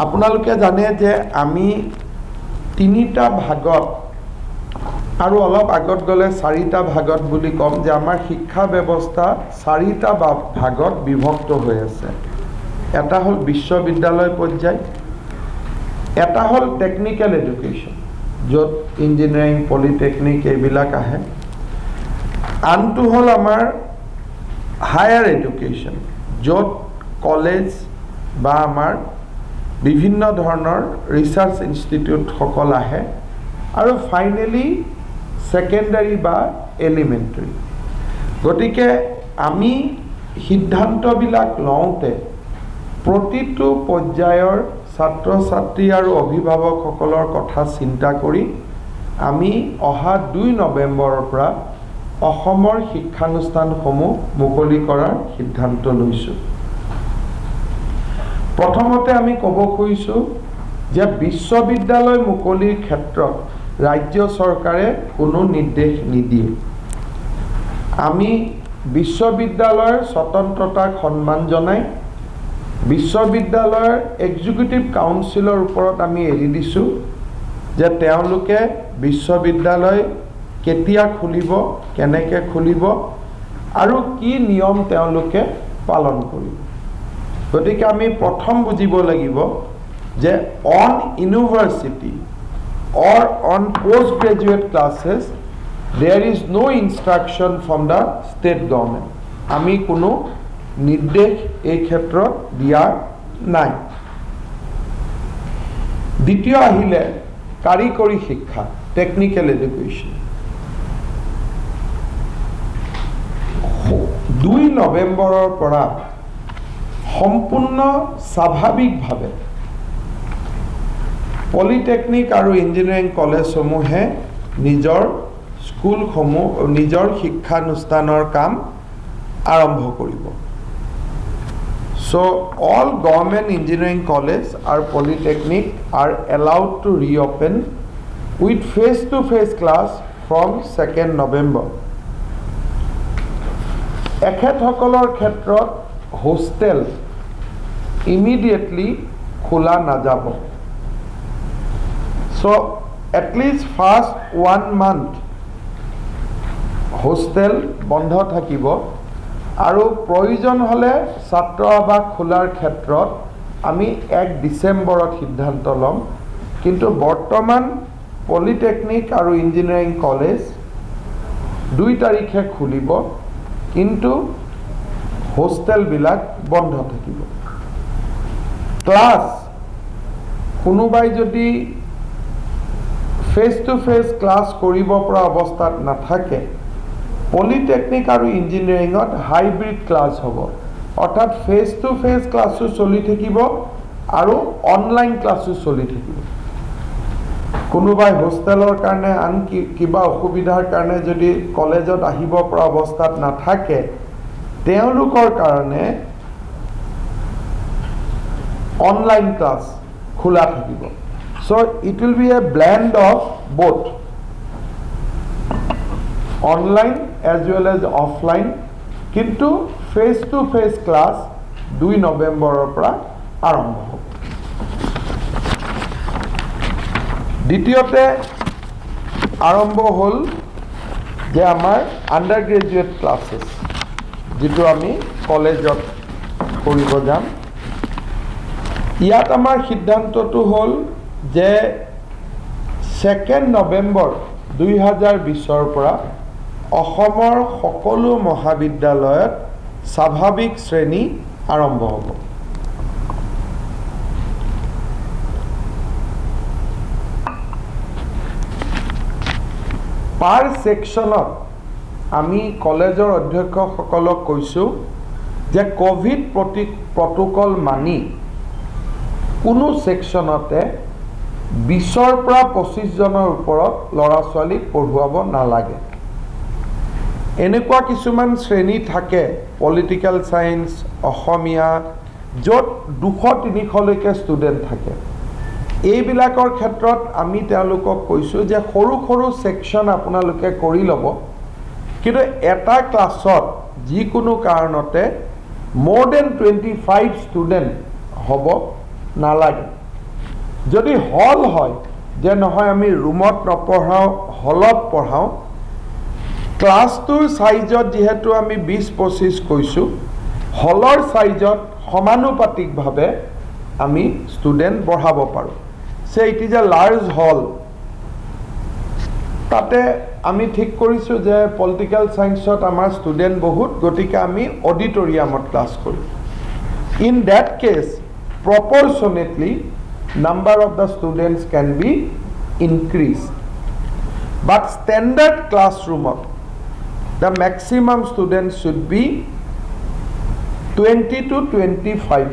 আপোনালোকে জানে যে আমি তিনিটা ভাগত আৰু অলপ আগত গ'লে চাৰিটা ভাগত বুলি ক'ম যে আমাৰ শিক্ষা ব্যৱস্থা চাৰিটা ভাগত বিভক্ত হৈ আছে। এটা হ'ল বিশ্ববিদ্যালয় পৰ্যায়, এটা হ'ল টেকনিক্যাল এডুকেশ্যন য'ত ইঞ্জিনিয়াৰিং পলিটেকনিক এইবিলাক আহে, আনটো হ'ল আমাৰ হায়াৰ এডুকেশ্যন য'ত কলেজ বা আমাৰ বিভিন্ন ধৰণৰ ৰিচাৰ্চ ইনষ্টিটিউটসকল আহে, আৰু ফাইনেলি সেকেন্ডাৰী বা এলিমেণ্টাৰী। গতিকে আমি সিদ্ধান্তবিলাক লওঁতে প্ৰতিটো পৰ্যায়ৰ ছাত্ৰ ছাত্ৰী আৰু অভিভাৱকসকলৰ কথা চিন্তা কৰি আমি অহা 2 নৱেম্বৰৰ পৰা অসমৰ শিক্ষানুষ্ঠানসমূহ মুকলি কৰাৰ সিদ্ধান্ত লৈছোঁ। প্ৰথমতে আমি ক'ব খুজিছোঁ যে বিশ্ববিদ্যালয় মুকলিৰ ক্ষেত্ৰত ৰাজ্য চৰকাৰে কোনো নিৰ্দেশ নিদিয়ে। আমি বিশ্ববিদ্যালয়ৰ স্বতন্ত্ৰতাক সন্মান জনাই বিশ্ববিদ্যালয়ৰ এক্সিকিউটিভ কাউন্সিলৰ ওপৰত আমি এৰি দিছোঁ যে তেওঁলোকে বিশ্ববিদ্যালয় কেতিয়া খুলিব, কেনেকৈ খুলিব আৰু কি নিয়ম তেওঁলোকে পালন কৰিব। গতিকে আমি প্ৰথম বুজিব লাগিব যে on university or on postgraduate classes there is no instruction from the state government. আমি কোনো নিৰ্দেশ এই ক্ষেত্ৰত দিয়া নাই। দ্বিতীয় আহিলে কাৰিকৰী শিক্ষা, টেকনিক্যাল এডুকেশ্যন। 2 নৱেম্বৰৰ পৰা সম্পূৰ্ণ স্বাভাৱিকভাৱে পলিটেকনিক আৰু ইঞ্জিনিয়াৰিং কলেজসমূহে নিজৰ স্কুলসমূহ নিজৰ শিক্ষানুষ্ঠানৰ কাম আৰম্ভ কৰিব। So all government engineering college or polytechnic are allowed to reopen with face-to-face class from 2nd November. এখেতসকলৰ ক্ষেত্ৰত হোষ্টেল immediately খোলা নাযাব। So at least first 1 month hostel বন্ধ থাকিব, আৰু প্ৰয়োজন হ'লে ছাত্ৰ আৱাস খোলাৰ ক্ষেত্ৰত আমি 1 ডিচেম্বৰত সিদ্ধান্ত ল'ম। কিন্তু বৰ্তমান পলিটেকনিক আৰু ইঞ্জিনিয়াৰিং কলেজ 2 তাৰিখে খুলিব, কিন্তু হোষ্টেলবিলাক বন্ধ থাকিব। ক্লাছ কোনোবাই যদি ফেচ টু ফেচ ক্লাছ কৰিব পৰা অৱস্থাত নাথাকে, পলিটেকনিক আৰু ইঞ্জিনিয়াৰিঙত হাইব্ৰিড ক্লাছ হ'ব, অৰ্থাৎ ফেচ টু ফেচ ক্লাছো চলি থাকিব আৰু অনলাইন ক্লাছো চলি থাকিব। কোনোবাই হোষ্টেলৰ কাৰণে আন কিবা অসুবিধাৰ কাৰণে যদি কলেজত আহিব পৰা অৱস্থাত নাথাকে, তেওঁলোকৰ কাৰণে অনলাইন ক্লাছ খোলা থাকিব। So it will be a blend of both online as well as offline, কিন্তু face to face class 2 নৱেম্বৰৰ পৰা আৰম্ভ হ'ব। দ্বিতীয়তে আৰম্ভ হ'ল যে আমাৰ আণ্ডাৰ গ্ৰেজুৱেট ক্লাছেছ, যিটো আমি কলেজত কৰিব যাম। ইয়াত আমাৰ সিদ্ধান্তটো হ'ল যে 2nd নৱেম্বৰ 2020ৰ পৰা অসমৰ সকলো মহাবিদ্যালয়ত স্বাভাৱিক শ্ৰেণী আৰম্ভ হ'ব। পাৰ ছেকশ্যনত আমি কলেজৰ অধ্যক্ষসকলক কৈছোঁ যে কোভিড প্ৰটোকল মানি কোনো ছেকশ্যনতে 20ৰ পৰা 25 জনৰ ওপৰত ল'ৰা ছোৱালীক পঢ়ুৱাব নালাগে। এনেকুৱা কিছুমান শ্ৰেণী থাকে, পলিটিকেল সায়েন্স, অসমীয়া, য'ত 200-300লৈকে ষ্টুডেণ্ট থাকে। এইবিলাকৰ ক্ষেত্ৰত আমি তেওঁলোকক কৈছোঁ যে সৰু সৰু ছেকশ্যন আপোনালোকে কৰি ল'ব, কিন্তু এটা ক্লাছত যিকোনো কাৰণতে more than 25 ষ্টুডেণ্ট হ'ব নালাগে। যদি হল হয় যে নহয় আমি ৰুমত নপঢ়াওঁ হলত পঢ়াওঁ ক্লাছটোৰ সাইজত যেহেতু আমি 20-25 কৈছো হলৰ সাইজত সমানুপাতিকভাৱে আমি ষ্টুডেন্ট বঢ়াব পাৰো সে ইট ইজ এ লাৰ্জ হল তাতে আমি ঠিক কৰিছো যে পলিটিক্যাল সায়েন্সত আমাৰ ষ্টুডেন্ট বহুত গতিকে আমি অডিটৰিয়ামত ক্লাছ কৰিম in that case proportionately number of the students can be increased but standard classroom the maximum students should be 20 to 25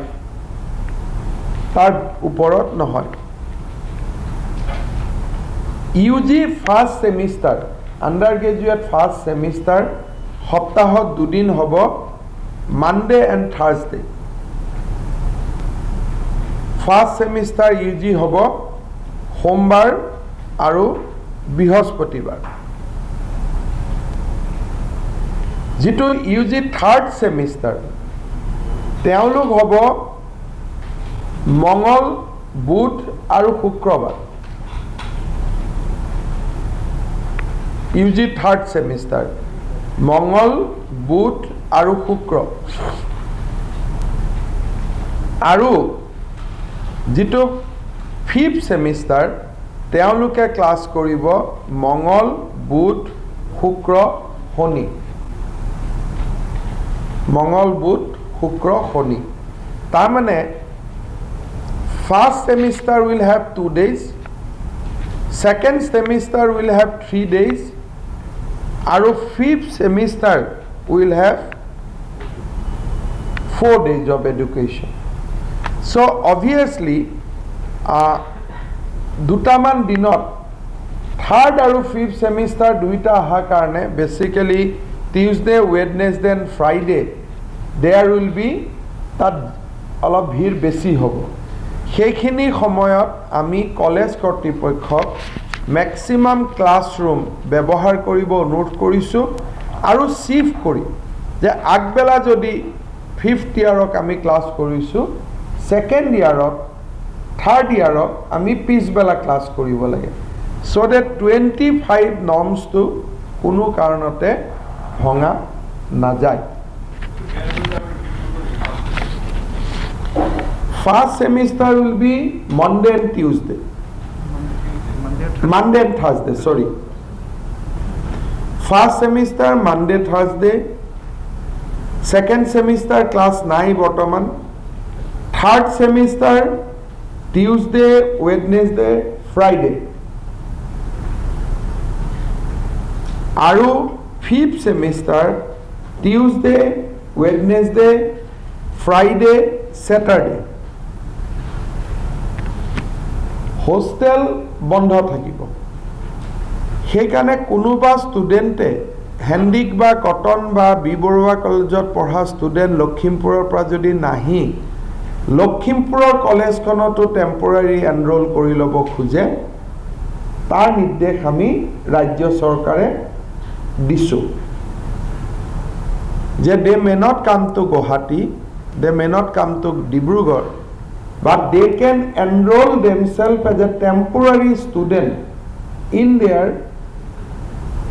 tar uporot nohoy UG first semester undergraduate first semester hoptahot dudin hobo Monday and Thursday first semester UG হব সোমবার আৰু বৃহস্পতিবাৰ যেটো UG third সেমিস্টাৰ তেওঁলোক হব মঙ্গল বুধ আৰু শুক্ৰবাৰ ইউজি থাৰ্ড সেমিস্টাৰ মঙ্গল বুধ আৰু শুক্ৰ আৰু যেটো ফিফথ সেমিস্টাৰ তেওঁলোকে ক্লাস কৰিব মঙ্গল বুধ শুক্ৰ শনি মঙ্গল বুধ শুক্ৰ শনি তাৰ মানে first semester will have 2 days second semester will have 3 days আৰু fifth semester will have 4 days of education so obviously দুটামান দিনত থার্ড আৰু ফিফথ সেমিস্টাৰ দুইটা আহা কাৰণে basically Tuesday Wednesday and Friday there will be তাত অলপ ভিড় বেছি হ'ব সেইখিনি সময়ত আমি কলেজ কৰ্তৃপক্ষক ম্যাক্সিমাম ক্লাছৰুম ব্যৱহাৰ কৰিব অনুৰোধ কৰিছো আৰু শিফট কৰি যে আগবেলা যদি ফিফথ ইয়াৰক আমি ক্লাছ কৰিছো সেকেন্ড ইয়াৰত থাৰ্ড ইয়াৰত আমি পিছবেলা ক্লাস কৰিব লাগে সো দ্যাট 25 নর্মস তো কোনো কারণতে ভঙা না যায় first semester will be Monday and Tuesday Monday and Thursday sorry first semester Monday Thursday second semester class নাই বর্তমান third semester Tuesday, Wednesday, Friday. Aru fifth semester Tuesday, Wednesday, Friday, Saturday. Hostel bondho thakibo. Heikane konoba studente Hendik ba Cotton ba Biborwa College পঢ়া student Lakhimpuror পৰা যদি নাহি লখিমপুৰৰ কলেজখনতো টেম্পোৰাৰি enrol কৰি ল'ব খোজে তাৰ নিৰ্দেশ আমি ৰাজ্য চৰকাৰে দিছো যে they may not come to Guwahati they may not come to Dibrugarh but they can enrol themselves as a temporary student in their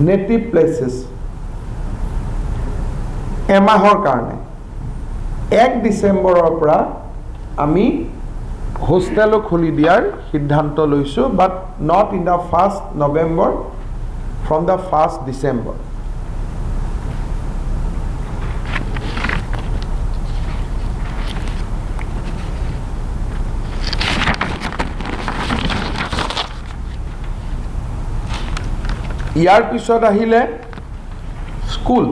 native places এমাহৰ কাৰণে 1 ডিসেম্বৰৰ পৰা আমি হোস্টেলো খুলি দিয়াৰ সিদ্ধান্ত লৈছো but not in the first November from the first December ইয়াৰ পিছত আহিলে স্কুল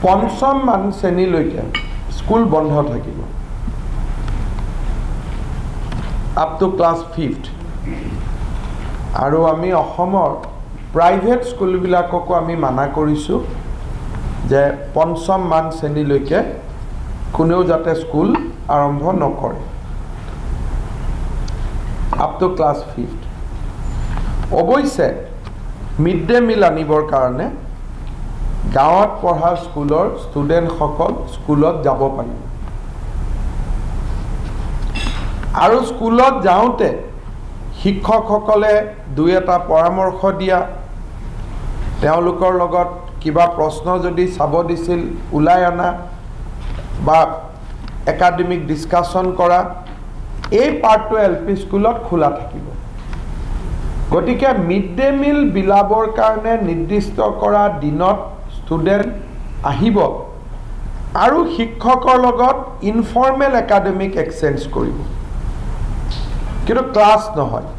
পঞ্চম মান শ্ৰেণীলৈকে স্কুল বন্ধ থাকিব আপ টু ক্লাছ 5th আৰু আমি অসমৰ প্ৰাইভেট স্কুলবিলাককো আমি মানা কৰিছো যে পঞ্চম মান শ্ৰেণীলৈকে কোনেও যাতে স্কুল আৰম্ভ নকৰে আপ টু ক্লাছ 5th অৱশ্যে মিড ডে মিল আনিবৰ কাৰণে গাঁৱত পঢ়া স্কুলৰ ষ্টুডেণ্টসকল স্কুলত যাব পাৰিব আৰু স্কুলত যাওঁতে শিক্ষকসকলে দুই এটা পৰামৰ্শ দিয়া, তেওঁলোকৰ লগত কিবা প্ৰশ্ন যদি চাব দিছিল ওলাই অনা বা একাডেমিক ডিছকাশ্যন কৰা, এই পাৰ্টটো LP স্কুলত খোলা থাকিব। গতিকে মিড ডে মিল বিলাবৰ কাৰণে নিৰ্দিষ্ট কৰা দিনত ষ্টুডেণ্ট আহিব আৰু শিক্ষকৰ লগত ইনফৰ্মেল একাডেমিক এক্সচেঞ্জ কৰিব, কিন্তু ক্লাছ নহয়।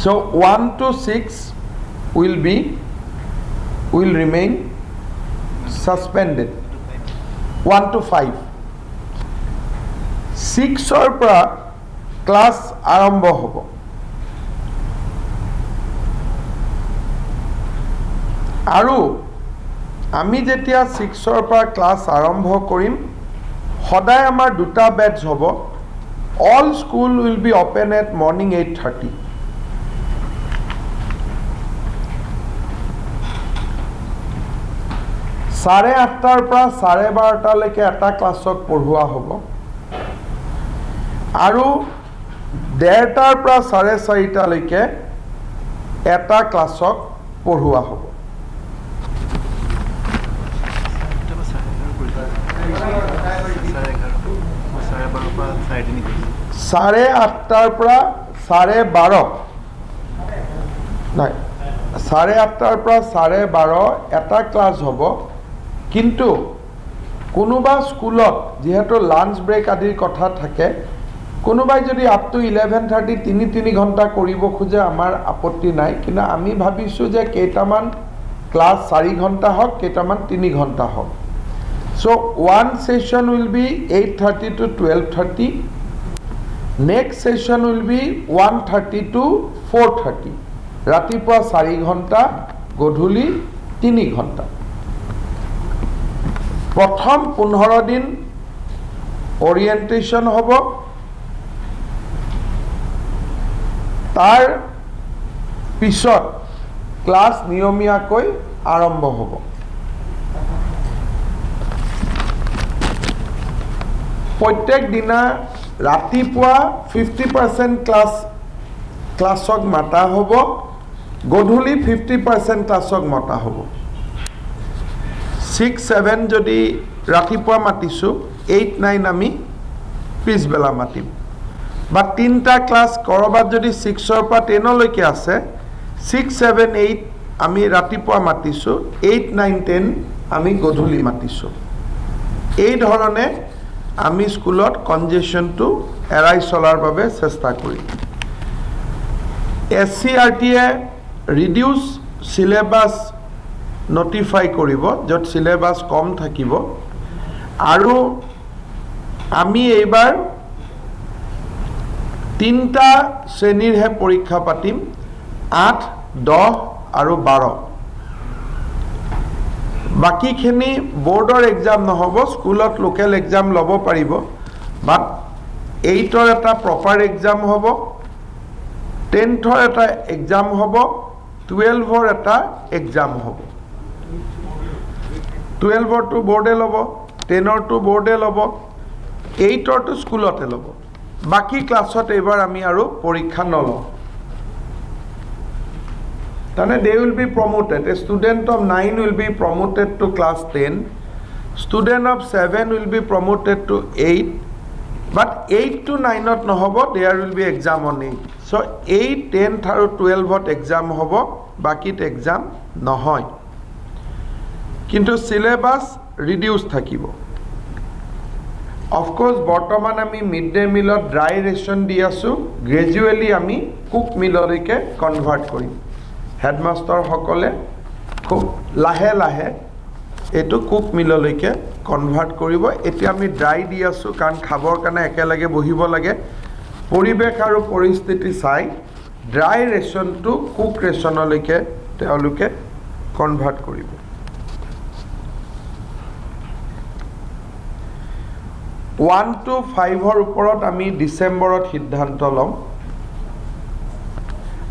So 1 to 6 will remain suspended. 1 to 5. 6 পৰা ক্লাছ আৰম্ভ হ'ব। আৰু আমি যেতিয়া 6 পৰা ক্লাছ আৰম্ভ কৰিম, সদায় আমাৰ দুটা বেটছ হ'ব। All school will be open at morning 8:30. চাৰে 8টাৰ পৰা চাৰে 12টালৈকে এটা ক্লাছক পঢ়োৱা হ'ব আৰু 1:30টাৰ পৰা চাৰে 4টালৈকে এটা ক্লাছক পঢ়োৱা হ'ব। চাৰে 8টাৰ পৰা চাৰে 12 নাই, চাৰে 8টাৰ পৰা চাৰে 12 এটা ক্লাছ হ'ব। কিন্তু কোনোবা স্কুলত যেহেতু লাঞ্চ ব্ৰেক আদিৰ কথা থাকে, কোনোবাই যদি আপ টু 11:30 তিনি ঘণ্টা কৰিব খোজে আমাৰ আপত্তি নাই, কিন্তু আমি ভাবিছোঁ যে কেইটামান ক্লাছ 4 ঘণ্টা হওক, কেইটামান 3 ঘণ্টা হওক। So one session will be 8:30 to 12:30. Next session will be 1:30 to 4:30. ৰাতিপুৱা 4 ঘণ্টা, গধূলি 3 ঘণ্টা। প্ৰথম 15 দিন অৰিয়েণ্টেশ্যন হ'ব, তাৰ পিছত ক্লাছ নিয়মীয়াকৈ আৰম্ভ হ'ব। প্ৰত্যেক দিনা ৰাতিপুৱা 50% ক্লাছক মাতা হ'ব, গধূলি 50% ক্লাছক মতা হ'ব। 6, 7 যদি ৰাতিপুৱা মাতিছোঁ, 8, 9 আমি পিছবেলা মাতিম। বা 3টা ক্লাছ ক'ৰবাত যদি 6 পৰা 10লৈকে আছে, 6, 7, 8 আমি ৰাতিপুৱা মাতিছোঁ, 8, 9, 10 আমি গধূলি মাতিছোঁ। এই ধৰণে আমি স্কুলত কনজেশ্যনটো এৰাই চলাৰ বাবে চেষ্টা কৰিম। SCRTয়ে ৰিডিউচ চিলেবাছ নটিফাই কৰিব, য'ত চিলেবাছ কম থাকিব। আৰু আমি এইবাৰ 3টা শ্ৰেণীৰহে পৰীক্ষা পাতিম, 8, 10 আৰু 12। বাকীখিনি বোৰ্ডৰ এক্সাম নহ'ব, স্কুলত লোকেল এক্সাম ল'ব পাৰিব, বাট 8ৰ এটা প্ৰপাৰ এক্সাম হ'ব, 10ৰ এটা এক্সাম হ'ব, 12ৰ এটা এক্সাম হ'ব। 12ৰটো বোৰ্ডে ল'ব, 10ৰটো বোৰ্ডে ল'ব, 8ৰটো স্কুলতে ল'ব। বাকী ক্লাছত এইবাৰ আমি আৰু পৰীক্ষা নলওঁ। তাৰমানে they will be promoted. A student of 9 will be promoted to class 10. Student of 7 will be promoted to 8. But 8 to 9ত নহ'ব, there will be exam on 8. So 8, 10 আৰু 12ত exam হ'ব, বাকীত exam নহয়। কিন্তু চিলেবাছ ৰিডিউচ থাকিব। অফক'ৰ্ছ বৰ্তমান আমি mid day মিলত dry ration দি আছোঁ, গ্ৰেজুৱেলি আমি কুক মিললৈকে কনভাৰ্ট কৰিম। হেডমাষ্টাৰসকলে খুব লাহে লাহে এইটো কুক মিললৈকে কনভাৰ্ট কৰিব। এতিয়া আমি ড্ৰাই দি আছোঁ, কাৰণ খাবৰ কাৰণে একেলগে বহিব লাগে। পৰিৱেশ আৰু পৰিস্থিতি চাই ড্ৰাই ৰেচনটো কুক ৰেচনলৈকে তেওঁলোকে কনভাৰ্ট কৰিব। ওৱান to 5ৰ ওপৰত আমি ডিচেম্বৰত সিদ্ধান্ত ল'ম,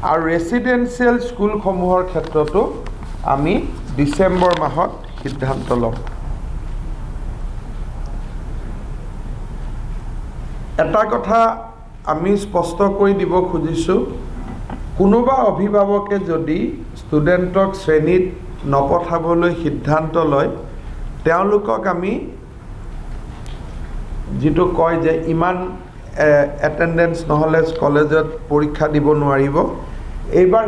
আৰু ৰেচিডেঞ্চিয়েল স্কুলসমূহৰ ক্ষেত্ৰতো আমি ডিচেম্বৰ মাহত সিদ্ধান্ত ল'ম। এটা কথা আমি স্পষ্ট কৰি দিব খুজিছোঁ, কোনোবা অভিভাৱকে যদি ষ্টুডেণ্টক শ্ৰেণীত নপঠাবলৈ সিদ্ধান্ত লয়, তেওঁলোকক আমি যিটো কয় যে ইমান এটেণ্ডেঞ্চ নহ'লে কলেজত পৰীক্ষা দিব নোৱাৰিব, এইবাৰ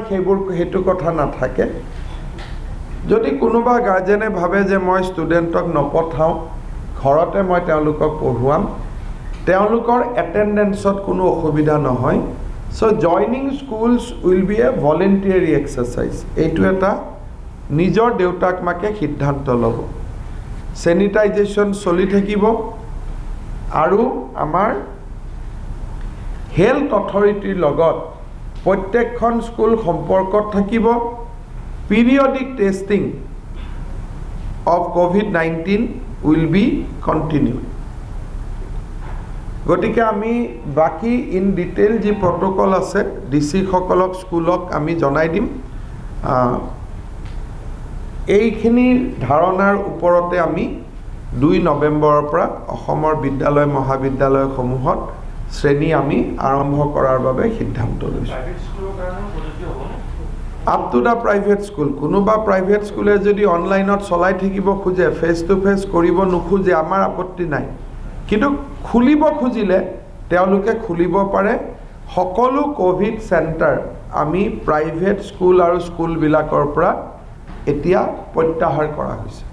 সেইটো কথা নাথাকে। যদি কোনোবা গাৰ্জেনে ভাবে যে মই ষ্টুডেণ্টক নপঠাওঁ, ঘৰতে মই তেওঁলোকক পঢ়ুৱাম, তেওঁলোকৰ এটেণ্ডেঞ্চত কোনো অসুবিধা নহয়। So' joining schools will be a voluntary exercise. এইটো এটা নিজৰ দেউতাক মাকে সিদ্ধান্ত ল'ব। চেনিটাইজেশ্যন চলি থাকিব আৰু আমাৰ হেল্থ অথৰিটিৰ লগত প্ৰত্যেকখন স্কুল সম্পৰ্কত থাকিব। Periodic testing of COVID-19 will be continued. গতিকে আমি বাকী ইন ডিটেইল যি প্ৰট'কল আছে DC সকলক স্কুলক আমি জনাই দিম। এইখিনি ধাৰণাৰ ওপৰতে আমি 2 নৱেম্বৰৰ পৰা অসমৰ বিদ্যালয় মহাবিদ্যালয়সমূহত শ্ৰেণী আমি আৰম্ভ কৰাৰ বাবে সিদ্ধান্ত লৈছোঁ। Up to the private school. কোনোবা প্ৰাইভেট স্কুলে যদি অনলাইনত চলাই থাকিব খোজে, ফেচ টু ফেচ কৰিব নোখোজে, আমাৰ আপত্তি নাই। কিন্তু খুলিব খুজিলে তেওঁলোকে খুলিব পাৰে। সকলো কোভিড চেণ্টাৰ আমি প্ৰাইভেট স্কুল আৰু স্কুলবিলাকৰ পৰা এতিয়া প্ৰত্যাহাৰ কৰা হৈছে।